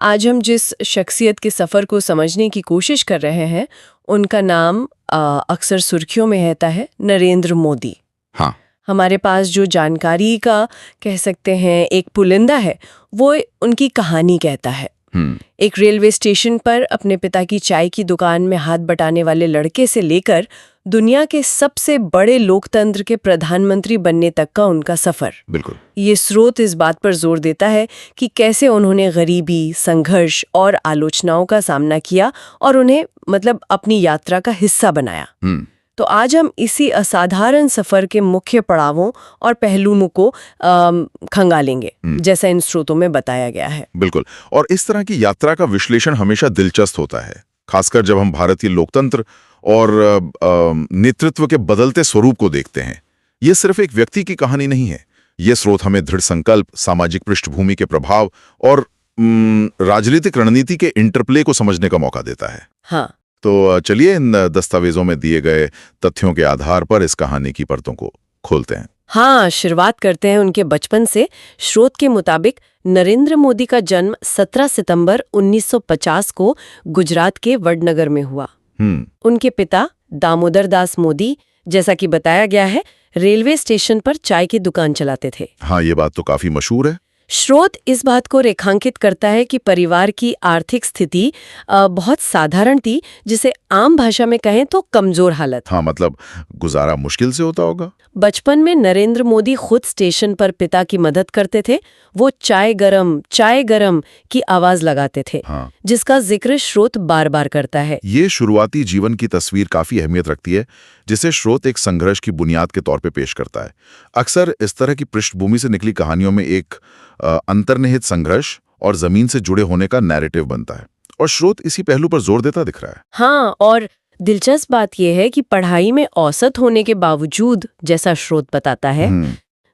आज हम जिस शख्सियत के सफ़र को समझने की कोशिश कर रहे हैं, उनका नाम अक्सर सुर्खियों में रहता है, नरेंद्र मोदी। हाँ। हमारे पास जो जानकारी का कह सकते हैं एक पुलिंदा है, वो उनकी कहानी कहता है। एक रेलवे स्टेशन पर अपने पिता की चाय की दुकान में हाथ बटाने वाले लड़के से लेकर दुनिया के सबसे बड़े लोकतंत्र के प्रधानमंत्री बनने तक का उनका सफर। बिल्कुल। ये स्रोत इस बात पर जोर देता है कि कैसे उन्होंने गरीबी, संघर्ष और आलोचनाओं का सामना किया और उन्हें अपनी यात्रा का हिस्सा बनाया। तो आज हम इसी असाधारण सफर के मुख्य पड़ावों और पहलुओं को खंगालेंगे, जैसा इन स्रोतों में बताया गया है। बिल्कुल। और इस तरह की यात्रा का विश्लेषण हमेशा दिलचस्प होता है, खासकर जब हम भारतीय लोकतंत्र और नेतृत्व के बदलते स्वरूप को देखते हैं। ये सिर्फ एक व्यक्ति की कहानी नहीं है। ये स्रोत हमें दृढ़ संकल्प, सामाजिक पृष्ठभूमि के प्रभाव और राजनीतिक रणनीति के इंटरप्ले को समझने का मौका देता है। हाँ। तो चलिए इन दस्तावेजों में दिए गए तथ्यों के आधार पर इस कहानी की परतों को खोलते हैं। हाँ, शुरुआत करते हैं उनके बचपन से। स्रोत के मुताबिक नरेंद्र मोदी का जन्म 17 सितंबर 1950 को गुजरात के वडनगर में हुआ। उनके पिता दामोदर दास मोदी, जैसा कि बताया गया है, रेलवे स्टेशन पर चाय की दुकान चलाते थे। हाँ, ये बात तो काफी मशहूर है। स्रोत इस बात को रेखांकित करता है कि परिवार की आर्थिक स्थिति बहुत साधारण थी, जिसे आम भाषा में कहें तो कमजोर हालत। हाँ, गुजारा मुश्किल से होता होगा। बचपन में नरेंद्र मोदी खुद स्टेशन पर पिता की मदद करते थे। वो चाय गरम की आवाज लगाते थे। हाँ। जिसका जिक्र स्रोत बार बार करता है। ये शुरुआती जीवन की तस्वीर काफी अहमियत रखती है, जिसे स्रोत एक संघर्ष की बुनियाद के तौर पे पेश करता है। अक्सर इस तरह की पृष्ठभूमि से निकली कहानियों में एक अंतर्निहित संघर्ष और जमीन से जुड़े होने का नैरेटिव बनता है, और स्रोत इसी पहलू पर जोर देता दिख रहा है। हाँ, और दिलचस्प बात यह है कि पढ़ाई में औसत होने के बावजूद, जैसा स्रोत बताता है,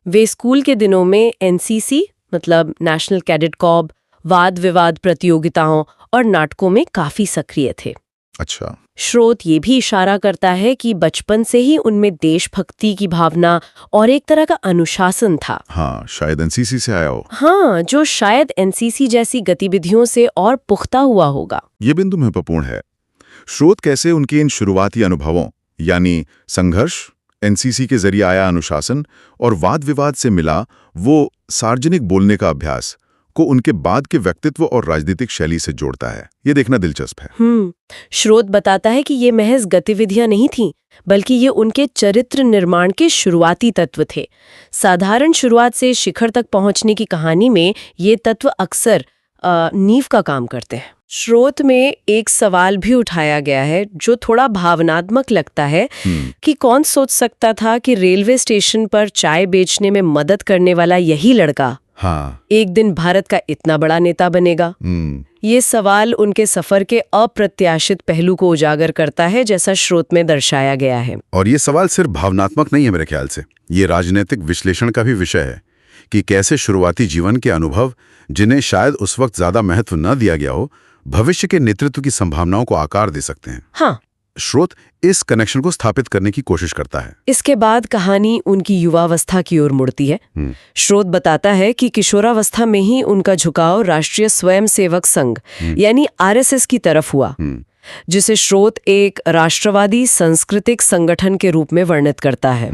वे स्कूल के दिनों में एनसीसी नेशनल कैडेट कॉर्प, वाद विवाद प्रतियोगिताओं और नाटकों में काफी सक्रिय थे। अच्छा। स्रोत ये भी इशारा करता है कि बचपन से ही उनमें देशभक्ति की भावना और एक तरह का अनुशासन था। हाँ, शायद एनसीसी से आया हो। हाँ, जो शायद एनसीसी जैसी गतिविधियों से और पुख्ता हुआ होगा। ये बिंदु महत्वपूर्ण है। स्रोत कैसे उनके इन शुरुआती अनुभवों, यानी संघर्ष, एनसीसी के जरिए आया अनुशासन और वाद विवाद से मिला वो सार्वजनिक बोलने का अभ्यास, को उनके बाद के व्यक्तित्व और राजनीतिक शैली से जोड़ता है। ये देखना दिलचस्प है। स्रोत बताता है कि ये महज गतिविधियां नहीं थीं, बल्कि ये उनके चरित्र निर्माण के शुरुआती तत्व थे। साधारण शुरुआत से शिखर तक पहुंचने की कहानी में ये तत्व अक्सर नींव का काम करते हैं। स्रोत में एक सवाल भी उठाया गया है जो थोड़ा भावनात्मक लगता है कि कौन सोच सकता था कि रेलवे स्टेशन पर चाय बेचने में मदद करने वाला यही लड़का एक दिन भारत का इतना बड़ा नेता बनेगा। ये सवाल उनके सफर के अप्रत्याशित पहलू को उजागर करता है, जैसा स्रोत में दर्शाया गया है। और ये सवाल सिर्फ भावनात्मक नहीं है, मेरे ख्याल से ये राजनीतिक विश्लेषण का भी विषय है कि कैसे शुरुआती जीवन के अनुभव, जिन्हें शायद उस वक्त ज्यादा महत्व न दिया गया हो, भविष्य के नेतृत्व की संभावनाओं को आकार दे सकते हैं। हाँ, स्रोत इस कनेक्शन को स्थापित करने की कोशिश करता है। इसके बाद कहानी उनकी युवावस्था की ओर मुड़ती है। स्रोत बताता है कि किशोरावस्था में ही उनका झुकाव राष्ट्रीय स्वयंसेवक संघ यानी आरएसएस की तरफ हुआ, जिसे स्रोत एक राष्ट्रवादी सांस्कृतिक संगठन के रूप में वर्णित करता है।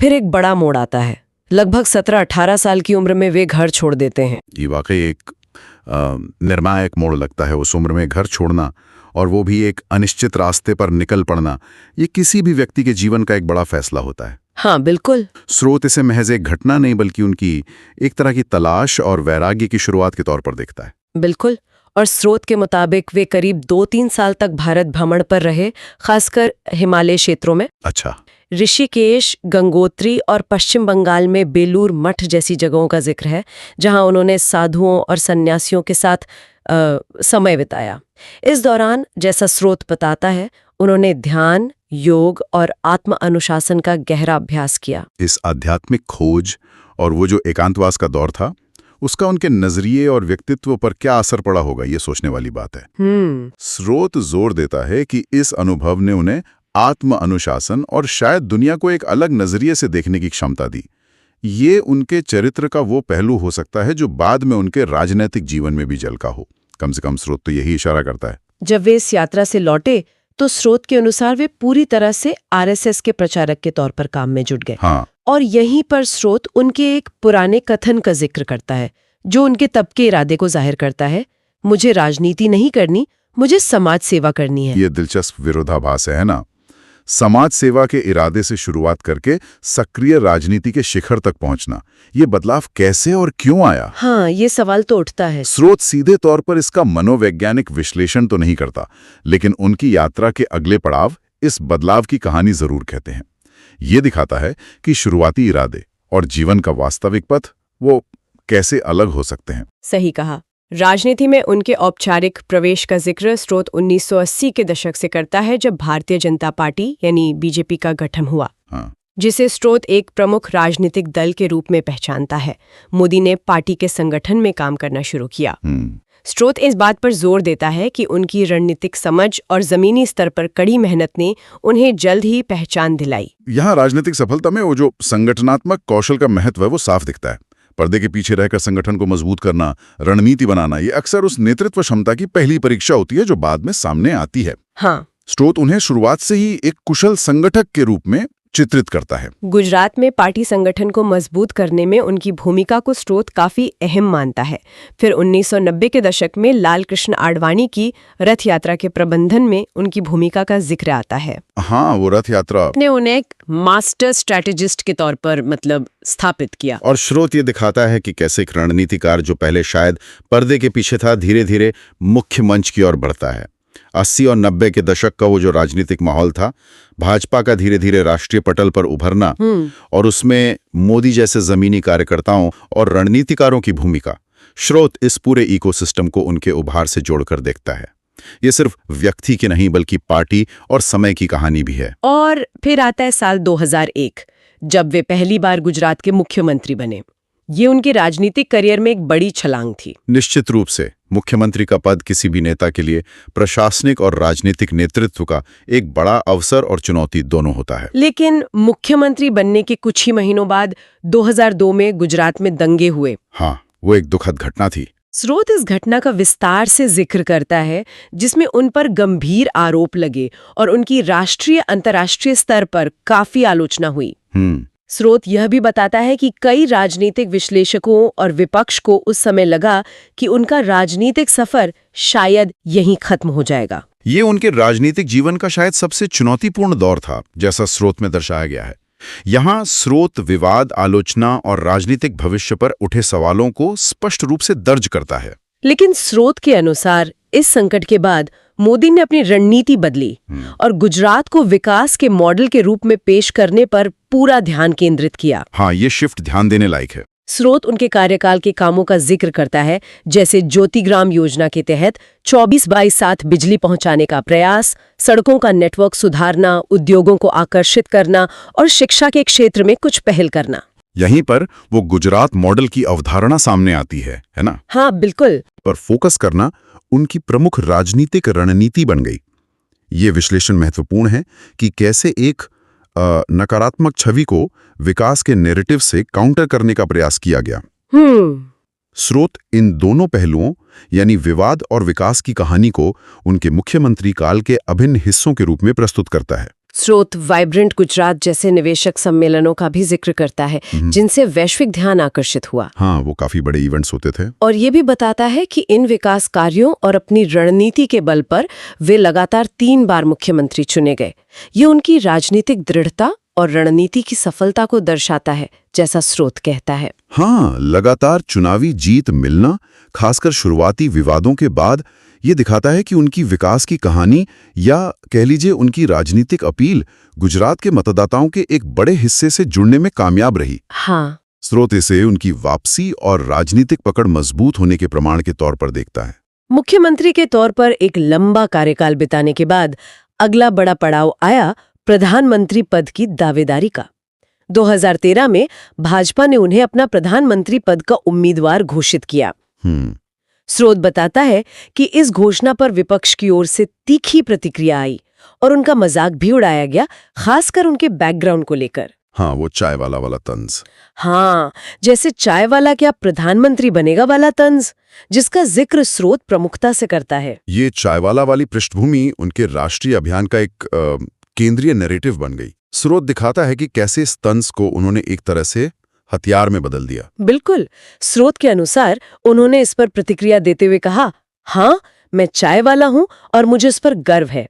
फिर एक बड़ा मोड़ आता है। लगभग 17-18 साल की उम्र में वे घर छोड़ देते हैं। ये वाकई एक निर्णायक मोड़ लगता है। उस उम्र में घर छोड़ना, और वो भी एक अनिश्चित रास्ते पर निकल पड़ना, ये किसी भी व्यक्ति के जीवन का एक बड़ा फैसला होता है। हाँ, बिल्कुल। स्रोत इसे महज एक घटना नहीं, बल्कि उनकी एक तरह की तलाश और वैराग्य की शुरुआत के तौर पर देखता है। बिल्कुल। और स्रोत के मुताबिक वे करीब 2-3 साल तक भारत भ्रमण पर रहे, खासकर हिमालय क्षेत्रों में। अच्छा। ऋषिकेश, गंगोत्री और पश्चिम बंगाल में बेलूर मठ जैसी जगहों का जिक्र है, जहां उन्होंने साधुओं और सन्यासियों के साथ समय बिताया। इस दौरान, जैसा स्रोत बताता है, उन्होंने ध्यान, योग और आत्म अनुशासन का गहरा अभ्यास किया। इस आध्यात्मिक खोज और वो जो एकांतवास का दौर था, उसका उनके नजरिए और व्यक्तित्व पर क्या असर पड़ा होगा, ये सोचने वाली बात है। स्रोत जोर देता है कि इस अनुभव ने उन्हें आत्म अनुशासन और शायद दुनिया को एक अलग नजरिए से देखने की क्षमता दी। ये उनके चरित्र का वो पहलू हो सकता है जो बाद में उनके राजनीतिक जीवन में भी झलका हो। कम से कम स्रोत तो यही इशारा करता है। जब वे इस यात्रा से लौटे तो स्रोत के अनुसार वे पूरी तरह से आरएसएस के प्रचारक के तौर पर काम में जुट गए। हाँ, और यहीं पर स्रोत उनके एक पुराने कथन का जिक्र करता है जो उनके तब के इरादे को जाहिर करता है, मुझे राजनीति नहीं करनी, मुझे समाज सेवा करनी है। ये दिलचस्प विरोधाभास है ना? समाज सेवा के इरादे से शुरुआत करके सक्रिय राजनीति के शिखर तक पहुंचना, ये बदलाव कैसे और क्यों आया? हाँ, ये सवाल तो उठता है। स्रोत सीधे तौर पर इसका मनोवैज्ञानिक विश्लेषण तो नहीं करता, लेकिन उनकी यात्रा के अगले पड़ाव इस बदलाव की कहानी जरूर कहते हैं। ये दिखाता है कि शुरुआती इरादे और जीवन का वास्तविक पथ वो कैसे अलग हो सकते हैं। सही कहा। राजनीति में उनके औपचारिक प्रवेश का जिक्र स्रोत 1980 के दशक से करता है, जब भारतीय जनता पार्टी यानी बीजेपी का गठन हुआ। हाँ, जिसे स्रोत एक प्रमुख राजनीतिक दल के रूप में पहचानता है। मोदी ने पार्टी के संगठन में काम करना शुरू किया। स्रोत इस बात पर जोर देता है कि उनकी रणनीतिक समझ और जमीनी स्तर पर कड़ी मेहनत ने उन्हें जल्द ही पहचान दिलाई। यहाँ राजनीतिक सफलता में वो जो संगठनात्मक कौशल का महत्व है वो साफ दिखता है। पर्दे के पीछे रहकर संगठन को मजबूत करना, रणनीति बनाना, ये अक्सर उस नेतृत्व क्षमता की पहली परीक्षा होती है जो बाद में सामने आती है। हाँ, स्रोत उन्हें शुरुआत से ही एक कुशल संगठक के रूप में चित्रित करता है। गुजरात में पार्टी संगठन को मजबूत करने में उनकी भूमिका को स्रोत काफी अहम मानता है। फिर 1990 के दशक में लाल कृष्ण आडवाणी की रथ यात्रा के प्रबंधन में उनकी भूमिका का जिक्र आता है। हाँ, वो रथ यात्रा ने उन्हें एक मास्टर स्ट्रैटेजिस्ट के तौर पर स्थापित किया। और स्रोत ये दिखाता है कि कैसे एक रणनीतिकार जो पहले शायद पर्दे के पीछे था, धीरे धीरे मुख्य मंच की ओर बढ़ता है। 80 और 90 के दशक का वो जो राजनीतिक माहौल था, भाजपा का धीरे धीरे राष्ट्रीय पटल पर उभरना और उसमें मोदी जैसे जमीनी कार्यकर्ताओं और रणनीतिकारों की भूमिका, स्रोत इस पूरे इकोसिस्टम को उनके उभार से जोड़कर देखता है। ये सिर्फ व्यक्ति की नहीं बल्कि पार्टी और समय की कहानी भी है। और फिर आता है साल 2001, जब वे पहली बार गुजरात के मुख्यमंत्री बने। ये उनके राजनीतिक करियर में एक बड़ी छलांग थी। निश्चित रूप से मुख्यमंत्री का पद किसी भी नेता के लिए प्रशासनिक और राजनीतिक नेतृत्व का एक बड़ा अवसर और चुनौती दोनों होता है। लेकिन मुख्यमंत्री बनने के कुछ ही महीनों बाद 2002 में गुजरात में दंगे हुए। हाँ, वो एक दुखद घटना थी। स्रोत इस घटना का विस्तार से जिक्र करता है, जिसमें उन पर गंभीर आरोप लगे और उनकी राष्ट्रीय अंतर्राष्ट्रीय स्तर पर काफी आलोचना हुई। स्रोत यह भी बताता है कि कई राजनीतिक विश्लेषकों और विपक्ष को उस समय लगा कि उनका राजनीतिक सफर शायद यहीं खत्म हो जाएगा। ये उनके राजनीतिक जीवन का शायद सबसे चुनौतीपूर्ण दौर था, जैसा स्रोत में दर्शाया गया है। यहाँ स्रोत विवाद, आलोचना और राजनीतिक भविष्य पर उठे सवालों को स्पष्ट रूप से दर्ज करता है। लेकिन स्रोत के अनुसार इस संकट के बाद मोदी ने अपनी रणनीति बदली और गुजरात को विकास के मॉडल के रूप में पेश करने पर पूरा ध्यान केंद्रित किया। हाँ, ये शिफ्ट ध्यान देने लायक है। स्रोत उनके कार्यकाल के कामों का जिक्र करता है, जैसे ज्योतिग्राम योजना के तहत 24/7 बिजली पहुंचाने का प्रयास, सड़कों का नेटवर्क सुधारना, उद्योगों को आकर्षित करना और शिक्षा के क्षेत्र में कुछ पहल करना। यहीं पर वो गुजरात मॉडल की अवधारणा सामने आती है ना? हाँ, बिल्कुल। पर फोकस करना उनकी प्रमुख राजनीतिक रणनीति बन गई। ये विश्लेषण महत्वपूर्ण है कि कैसे एक नकारात्मक छवि को विकास के नैरेटिव से काउंटर करने का प्रयास किया गया। स्रोत इन दोनों पहलुओं यानी विवाद और विकास की कहानी को उनके मुख्यमंत्री काल के अभिन्न हिस्सों के रूप में प्रस्तुत करता है। स्रोत वाइब्रेंट गुजरात जैसे निवेशक सम्मेलनों का भी जिक्र करता है, जिनसे वैश्विक ध्यान आकर्षित हुआ। हाँ, वो काफी बड़े इवेंट्स होते थे। और ये भी बताता है कि इन विकास कार्यों और अपनी रणनीति के बल पर वे लगातार 3 बार मुख्यमंत्री चुने गए। ये उनकी राजनीतिक दृढ़ता और रणनीति की सफलता को दर्शाता है, जैसा स्रोत कहता है। हाँ, लगातार चुनावी जीत मिलना, खासकर शुरुआती विवादों के बाद, ये दिखाता है कि उनकी विकास की कहानी या कह लीजिए उनकी राजनीतिक अपील गुजरात के मतदाताओं के एक बड़े हिस्से से जुड़ने में कामयाब रही। हाँ, स्रोत इसे उनकी वापसी और राजनीतिक पकड़ मजबूत होने के प्रमाण के तौर पर देखता है। मुख्यमंत्री के तौर पर एक लंबा कार्यकाल बिताने के बाद अगला बड़ा पड़ाव आया प्रधानमंत्री पद की दावेदारी का। 2013 में भाजपा ने उन्हें अपना प्रधानमंत्री पद का उम्मीदवार घोषित किया। स्रोत बताता है कि इस घोषणा पर विपक्ष की ओर से तीखी प्रतिक्रिया आई और उनका मजाक भी उड़ाया गया, खासकर उनके बैकग्राउंड को लेकर। हाँ, वो चाय वाला तंज। हाँ, जैसे चाय वाला क्या प्रधानमंत्री बनेगा वाला तंज, जिसका जिक्र स्रोत प्रमुखता से करता है। ये चाय वाली पृष्ठभूमि उनके राष्ट्रीय अभियान का एक केंद्रीय नैरेटिव बन गई। स्रोत दिखाता है कि कैसे इस तंज को उन्होंने एक तरह से हथियार में बदल दिया। बिल्कुल, स्रोत के अनुसार उन्होंने इस पर प्रतिक्रिया देते हुए कहा, हाँ, मैं चाय वाला हूं और मुझे इस पर गर्व है।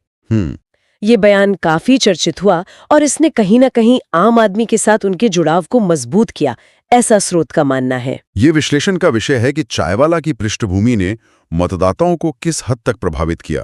ये बयान काफी चर्चित हुआ और इसने कहीं न कहीं आम आदमी के साथ उनके जुड़ाव को मजबूत किया, ऐसा स्रोत का मानना है। ये विश्लेषण का विषय है कि चायवाला की पृष्ठभूमि ने मतदाताओं को किस हद तक प्रभावित किया।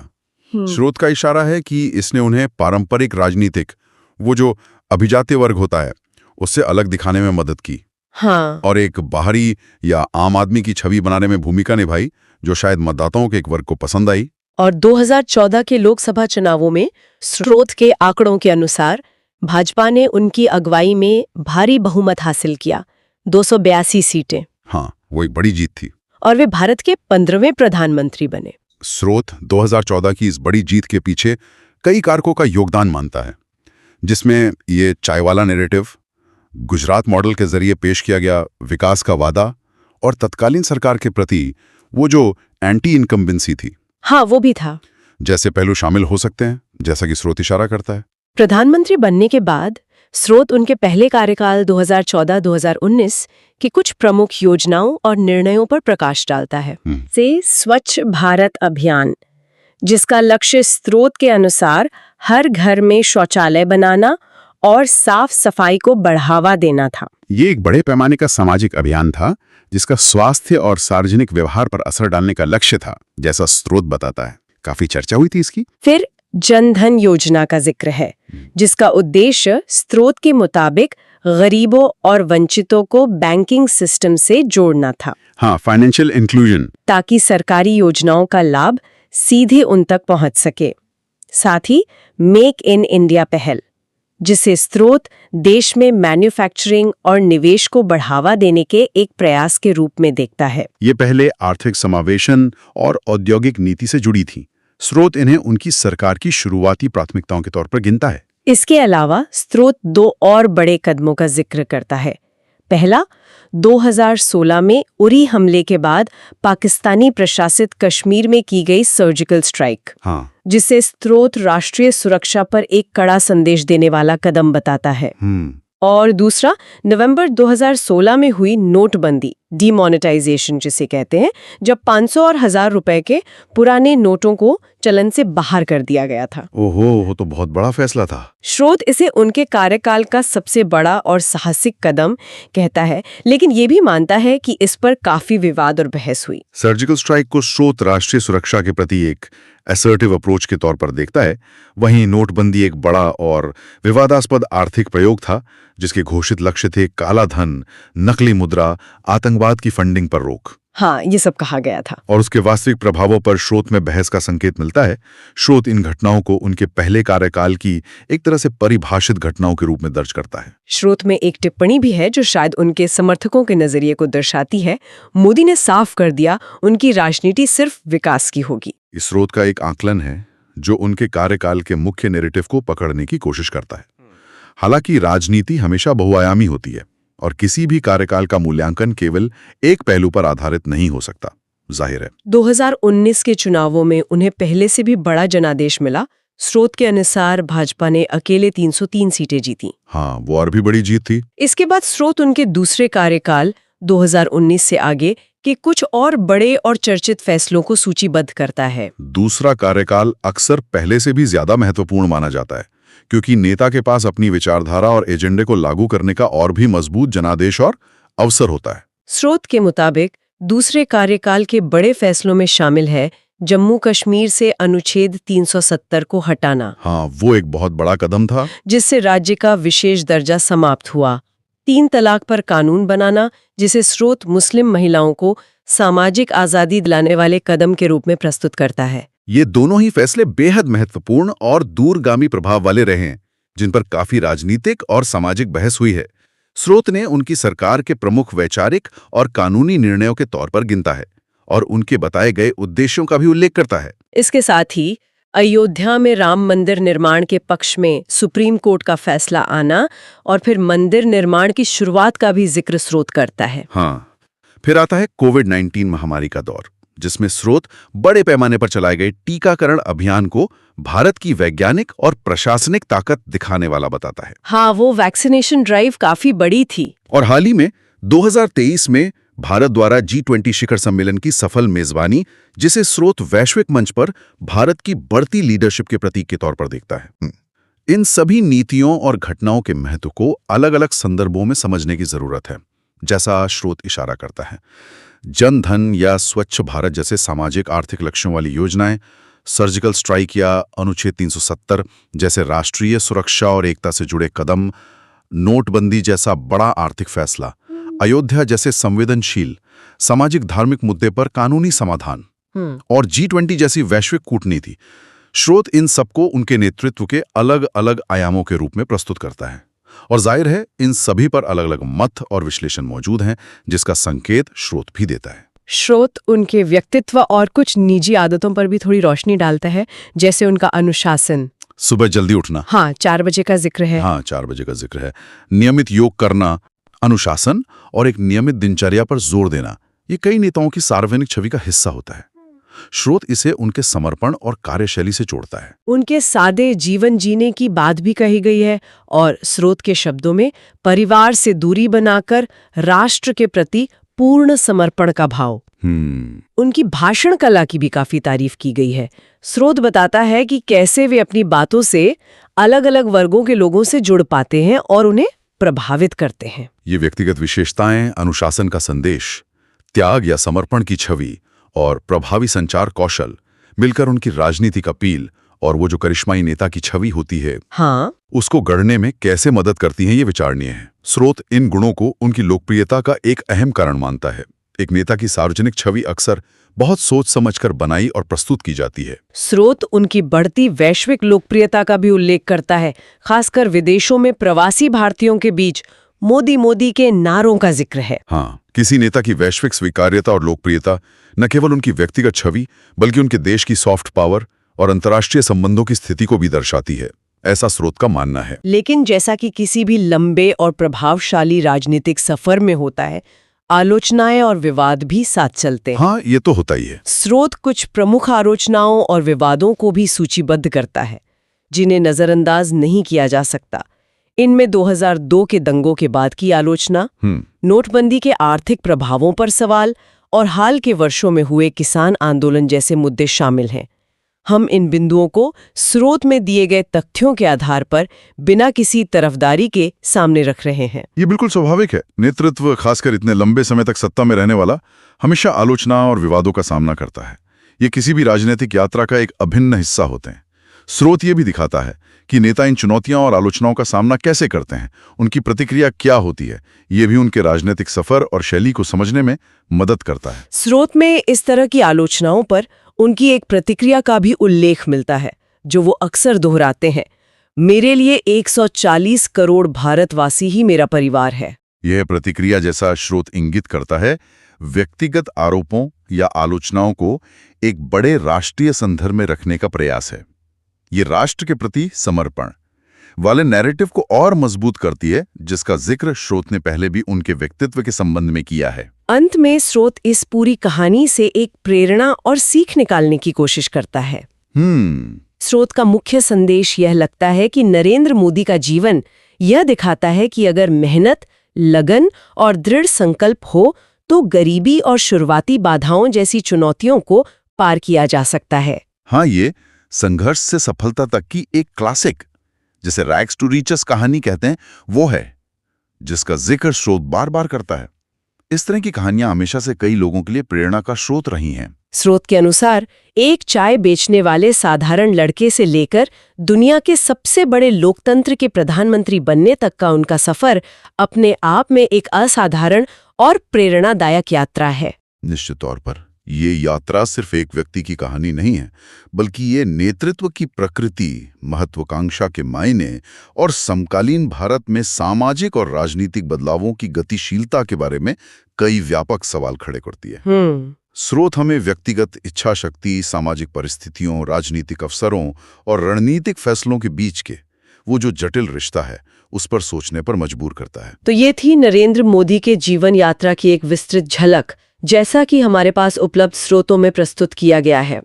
स्रोत का इशारा है कि इसने उन्हें पारंपरिक राजनीतिक, वो जो अभिजात्य वर्ग होता है, उससे अलग दिखाने में मदद की। हाँ। और एक बाहरी या आम आदमी की छवि बनाने में भूमिका निभाई, जो शायद मतदाताओं के एक वर्ग को पसंद आई। और 2014 के लोकसभा चुनावों में स्रोत के आंकड़ों के अनुसार भाजपा ने उनकी अगुवाई में भारी बहुमत हासिल किया, 282 सीटें। हाँ, वो एक बड़ी जीत थी। और वे भारत के 15वें प्रधानमंत्री बने। स्रोत 2014 की इस बड़ी जीत के पीछे कई कारकों का योगदान मानता है, जिसमें ये चायवाला नैरेटिव, गुजरात मॉडल के जरिए पेश किया गया विकास का वादा और तत्कालीन सरकार के प्रति वो जो एंटी इनकम्बेंसी थी। हाँ, वो भी था। जैसे पहलू शामिल हो सकते हैं, जैसा कि स्रोत इशारा करता है। प्रधानमंत्री बनने के बाद स्रोत उनके पहले कार्यकाल 2014-2019 की कुछ प्रमुख योजनाओं और निर्णयों पर प्रकाश डालता है। से स्वच्छ भारत अभियान, जिसका लक्ष्य स्रोत के अनुसार हर घर में शौचालय बनाना और साफ सफाई को बढ़ावा देना था। ये एक बड़े पैमाने का सामाजिक अभियान था, जिसका स्वास्थ्य और सार्वजनिक व्यवहार पर असर डालने का लक्ष्य था, जैसा स्रोत बताता है। काफी चर्चा हुई थी इसकी। फिर जन धन योजना का जिक्र है, जिसका उद्देश्य स्रोत के मुताबिक गरीबों और वंचितों को बैंकिंग सिस्टम से जोड़ना था। हाँ, फाइनेंशियल इंक्लूजन, ताकि सरकारी योजनाओं का लाभ सीधे उन तक पहुंच सके। साथ ही मेक इन इंडिया पहल, जिसे स्रोत देश में मैन्युफैक्चरिंग और निवेश को बढ़ावा देने के एक प्रयास के रूप में देखता है। ये पहले आर्थिक समावेशन और औद्योगिक नीति से जुड़ी थी। स्रोत इन्हें उनकी सरकार की शुरुआती प्राथमिकताओं के तौर पर गिनता है। इसके अलावा स्रोत 2 और बड़े कदमों का जिक्र करता है। पहला, 2016 में उरी हमले के बाद पाकिस्तानी प्रशासित कश्मीर में की गई सर्जिकल स्ट्राइक, हाँ, जिसे स्रोत राष्ट्रीय सुरक्षा पर एक कड़ा संदेश देने वाला कदम बताता है। और दूसरा, नवंबर 2016 में हुई नोटबंदी, डीमोनेटाइजेशन जिसे कहते हैं, जब 500 और 1000 रुपए के पुराने नोटों को चलन से बाहर कर दिया गया था। ओहो, वो तो बहुत बड़ा फैसला था। स्रोत इसे उनके कार्यकाल का सबसे बड़ा और साहसिक कदम कहता है, लेकिन ये भी मानता है कि इस पर काफी विवाद और बहस हुई। सर्जिकल स्ट्राइक को स्रोत राष्ट्रीय सुरक्षा के प्रति एक असर्टिव अप्रोच के तौर पर देखता है। वहीं नोटबंदी एक बड़ा और विवादास्पद आर्थिक प्रयोग था, जिसके घोषित लक्ष्य थे काला धन, नकली मुद्रा, आतंकवाद की फंडिंग पर रोक। हाँ, ये सब कहा गया था। और उसके वास्तविक प्रभावों पर स्रोत में बहस का संकेत मिलता है। स्रोत इन घटनाओं को उनके पहले कार्यकाल की एक तरह से परिभाषित घटनाओं के रूप में दर्ज करता है। स्रोत में एक टिप्पणी भी है जो शायद उनके समर्थकों के नजरिए को दर्शाती है। मोदी ने साफ कर दिया, उनकी राजनीति सिर्फ विकास की होगी। इस स्रोत का एक आकलन है जो उनके कार्यकाल के मुख्य नैरेटिव को पकड़ने की कोशिश करता है। हालांकि राजनीति हमेशा बहुआयामी होती है और किसी भी कार्यकाल का मूल्यांकन केवल एक पहलू पर आधारित नहीं हो सकता, जाहिर है। 2019 के चुनावों में उन्हें पहले से भी बड़ा जनादेश मिला। स्रोत के अनुसार भाजपा ने अकेले 303 सीटें जीती। हाँ, वो और भी बड़ी जीत थी। इसके बाद स्रोत उनके दूसरे कार्यकाल 2019 से आगे के कुछ और बड़े और चर्चित फैसलों को सूचीबद्ध करता है। दूसरा कार्यकाल अक्सर पहले से भी ज्यादा महत्वपूर्ण माना जाता है, क्योंकि नेता के पास अपनी विचारधारा और एजेंडे को लागू करने का और भी मजबूत जनादेश और अवसर होता है। स्रोत के मुताबिक दूसरे कार्यकाल के बड़े फैसलों में शामिल है जम्मू कश्मीर से अनुच्छेद 370 को हटाना। हाँ, वो एक बहुत बड़ा कदम था, जिससे राज्य का विशेष दर्जा समाप्त हुआ। 3 तलाक पर कानून बनाना, जिसे स्रोत मुस्लिम महिलाओं को सामाजिक आजादी दिलाने वाले कदम के रूप में प्रस्तुत करता है। ये दोनों ही फैसले बेहद महत्वपूर्ण और दूरगामी प्रभाव वाले रहे हैं, जिन पर काफी राजनीतिक और सामाजिक बहस हुई है। स्रोत ने उनकी सरकार के प्रमुख वैचारिक और कानूनी निर्णयों के तौर पर गिनता है और उनके बताए गए उद्देश्यों का भी उल्लेख करता है। इसके साथ ही अयोध्या में राम मंदिर निर्माण के पक्ष में सुप्रीम कोर्ट का फैसला आना और फिर मंदिर निर्माण की शुरुआत का भी जिक्र स्रोत करता है। हाँ, फिर आता है कोविड-19 महामारी का दौर, जिसमें स्रोत बड़े पैमाने पर चलाए गए टीकाकरण अभियान को भारत की वैज्ञानिक और प्रशासनिक ताकत दिखाने वाला बताता है। हाँ, वो वैक्सीनेशन ड्राइव काफी बड़ी थी। और हाल ही में 2023 में भारत द्वारा G20 शिखर सम्मेलन की सफल मेजबानी, जिसे स्रोत वैश्विक मंच पर भारत की बढ़ती लीडरशिप के प्रतीक के तौर पर देखता है। इन सभी नीतियों और घटनाओं के महत्व को अलग अलग संदर्भों में समझने की जरूरत है। जैसा स्रोत इशारा करता है, जन धन या स्वच्छ भारत जैसे सामाजिक आर्थिक लक्ष्यों वाली योजनाएं, सर्जिकल स्ट्राइक या अनुच्छेद 370 जैसे राष्ट्रीय सुरक्षा और एकता से जुड़े कदम, नोटबंदी जैसा बड़ा आर्थिक फैसला, अयोध्या जैसे संवेदनशील सामाजिक धार्मिक मुद्दे पर कानूनी समाधान और G20 जैसी वैश्विक कूटनीति, स्रोत इन सबको उनके नेतृत्व के अलग अलग आयामों के रूप में प्रस्तुत करता है। और जाहिर है, इन सभी पर अलग अलग मत और विश्लेषण मौजूद हैं, जिसका संकेत स्रोत भी देता है। स्रोत उनके व्यक्तित्व और कुछ निजी आदतों पर भी थोड़ी रोशनी डालता है, जैसे उनका अनुशासन, सुबह जल्दी उठना, हाँ 4 बजे का जिक्र है। हाँ 4 बजे का जिक्र है, नियमित योग करना, अनुशासन और एक नियमित दिनचर्या पर जोर देना, ये कई नेताओं की सार्वजनिक छवि का हिस्सा होता है। स्रोत इसे उनके समर्पण और कार्यशैली से जोड़ता है। उनके सादे जीवन जीने की बात भी कही गई है और स्रोत के शब्दों में परिवार से दूरी बनाकर राष्ट्र के प्रति पूर्ण समर्पण का भाव। उनकी भाषण कला की भी काफी तारीफ की गई है। स्रोत बताता है कि कैसे वे अपनी बातों से अलग अलग वर्गों के लोगों से जुड़ पाते हैं और उन्हें प्रभावित करते हैं। ये व्यक्तिगत विशेषताएं, अनुशासन का संदेश, त्याग या समर्पण की छवि और प्रभावी संचार कौशल मिलकर उनकी राजनीतिक अपील और वो जो करिश्माई नेता की छवि होती है, हाँ, उसको गढ़ने में कैसे मदद करती हैं, ये विचारणीय है। स्रोत इन गुणों को उनकी लोकप्रियता का एक अहम कारण मानता है। एक नेता की सार्वजनिक छवि अक्सर बहुत सोच समझकर बनाई और प्रस्तुत की जाती है। स्रोत उनकी बढ़ती वैश्विक लोकप्रियता का भी उल्लेख करता है, खासकर विदेशों में प्रवासी भारतीयों के बीच मोदी के नारों का जिक्र है। हाँ, किसी नेता की वैश्विक स्वीकार्यता और लोकप्रियता न केवल उनकी व्यक्तिगत छवि बल्कि उनके देश की सॉफ्ट पावर और अंतर्राष्ट्रीय संबंधों की स्थिति को भी दर्शाती है, ऐसा स्रोत का मानना है। लेकिन जैसा कि किसी भी लंबे और प्रभावशाली राजनीतिक सफर में होता है, आलोचनाएं और विवाद भी साथ चलते हैं। हाँ, ये तो होता ही है। स्रोत कुछ प्रमुख आलोचनाओं और विवादों को भी सूचीबद्ध करता है, जिन्हें नजरअंदाज नहीं किया जा सकता। इनमें 2002 के दंगों के बाद की आलोचना, नोटबंदी के आर्थिक प्रभावों पर सवाल और हाल के वर्षों में हुए किसान आंदोलन जैसे मुद्दे शामिल हैं। हम इन बिंदुओं को स्रोत में दिए गए तथ्यों के आधार पर बिना किसी तरफदारी के सामने रख रहे हैं। ये बिल्कुल स्वाभाविक है। नेतृत्व, खासकर इतने लंबे समय तक सत्ता में रहने वाला, हमेशा आलोचना और विवादों का सामना करता है। ये किसी भी राजनीतिक यात्रा का एक अभिन्न हिस्सा होते हैं। स्रोत ये भी दिखाता है कि नेता इन चुनौतियों और आलोचनाओं का सामना कैसे करते हैं, उनकी प्रतिक्रिया क्या होती है। ये भी उनके राजनीतिक सफर और शैली को समझने में मदद करता है। स्रोत में इस तरह की आलोचनाओं पर उनकी एक प्रतिक्रिया का भी उल्लेख मिलता है, जो वो अक्सर दोहराते हैं। मेरे लिए 140 करोड़ भारतवासी ही मेरा परिवार है। यह प्रतिक्रिया, जैसा स्रोत इंगित करता है, व्यक्तिगत आरोपों या आलोचनाओं को एक बड़े राष्ट्रीय संदर्भ में रखने का प्रयास है। ये राष्ट्र के प्रति समर्पण वाले नैरेटिव को और मजबूत करती है, जिसका जिक्र स्रोत ने पहले भी उनके व्यक्तित्व के संबंध में किया है। अंत में स्रोत इस पूरी कहानी से एक प्रेरणा और सीख निकालने की कोशिश करता है। स्रोत का मुख्य संदेश यह लगता है कि नरेंद्र मोदी का जीवन यह दिखाता है कि अगर मेहनत, लगन और दृढ़ संकल्प हो तो गरीबी और शुरुआती बाधाओं जैसी चुनौतियों को पार किया जा सकता है। हाँ, ये संघर्ष से सफलता तक की एक क्लासिक, जिसे रैग्स टू रिचेस कहानी कहते हैं, वो है जिसका जिक्र स्रोत बार बार करता है। इस तरह की कहानियां हमेशा से कई लोगों के लिए प्रेरणा का स्रोत रही हैं। स्रोत के अनुसार एक चाय बेचने वाले साधारण लड़के से लेकर दुनिया के सबसे बड़े लोकतंत्र के प्रधानमंत्री बनने तक का उनका सफर अपने आप में एक असाधारण और प्रेरणादायक यात्रा है। निश्चित तौर पर ये यात्रा सिर्फ एक व्यक्ति की कहानी नहीं है, बल्कि ये नेतृत्व की प्रकृति, महत्वाकांक्षा के मायने और समकालीन भारत में सामाजिक और राजनीतिक बदलावों की गतिशीलता के बारे में कई व्यापक सवाल खड़े करती है। स्रोत हमें व्यक्तिगत इच्छा शक्ति, सामाजिक परिस्थितियों, राजनीतिक अवसरों और रणनीतिक फैसलों के बीच के वो जो जटिल रिश्ता है उस पर सोचने पर मजबूर करता है। तो ये थी नरेंद्र मोदी के जीवन यात्रा की एक विस्तृत झलक, जैसा कि हमारे पास उपलब्ध स्रोतों में प्रस्तुत किया गया है।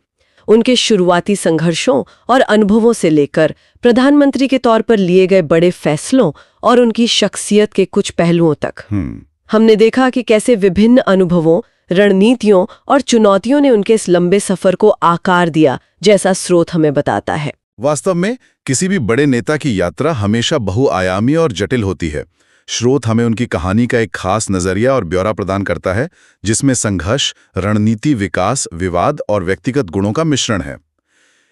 उनके शुरुआती संघर्षों और अनुभवों से लेकर प्रधानमंत्री के तौर पर लिए गए बड़े फैसलों और उनकी शख्सियत के कुछ पहलुओं तक। हमने देखा कि कैसे विभिन्न अनुभवों, रणनीतियों और चुनौतियों ने उनके इस लंबे सफर को आकार दिया, जैसा स्रोत हमें बताता है। वास्तव में किसी भी बड़े नेता की यात्रा हमेशा बहुआयामी और जटिल होती है। स्रोत हमें उनकी कहानी का एक खास नजरिया और ब्यौरा प्रदान करता है, जिसमें संघर्ष, रणनीति, विकास, विवाद और व्यक्तिगत गुणों का मिश्रण है।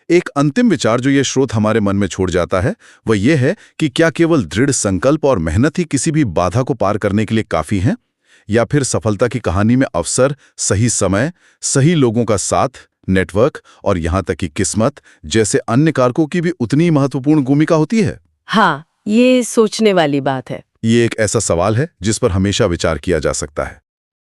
एक अंतिम विचार जो ये स्रोत हमारे मन में छोड़ जाता है वह यह है कि क्या केवल दृढ़ संकल्प और मेहनत ही किसी भी बाधा को पार करने के लिए काफी हैं, या फिर सफलता की कहानी में अवसर, सही समय, सही लोगों का साथ, नेटवर्क और यहाँ तक कि किस्मत जैसे अन्य कारकों की भी उतनी महत्वपूर्ण भूमिका होती है? हाँ, ये सोचने वाली बात है। ये एक ऐसा सवाल है जिस पर हमेशा विचार किया जा सकता है।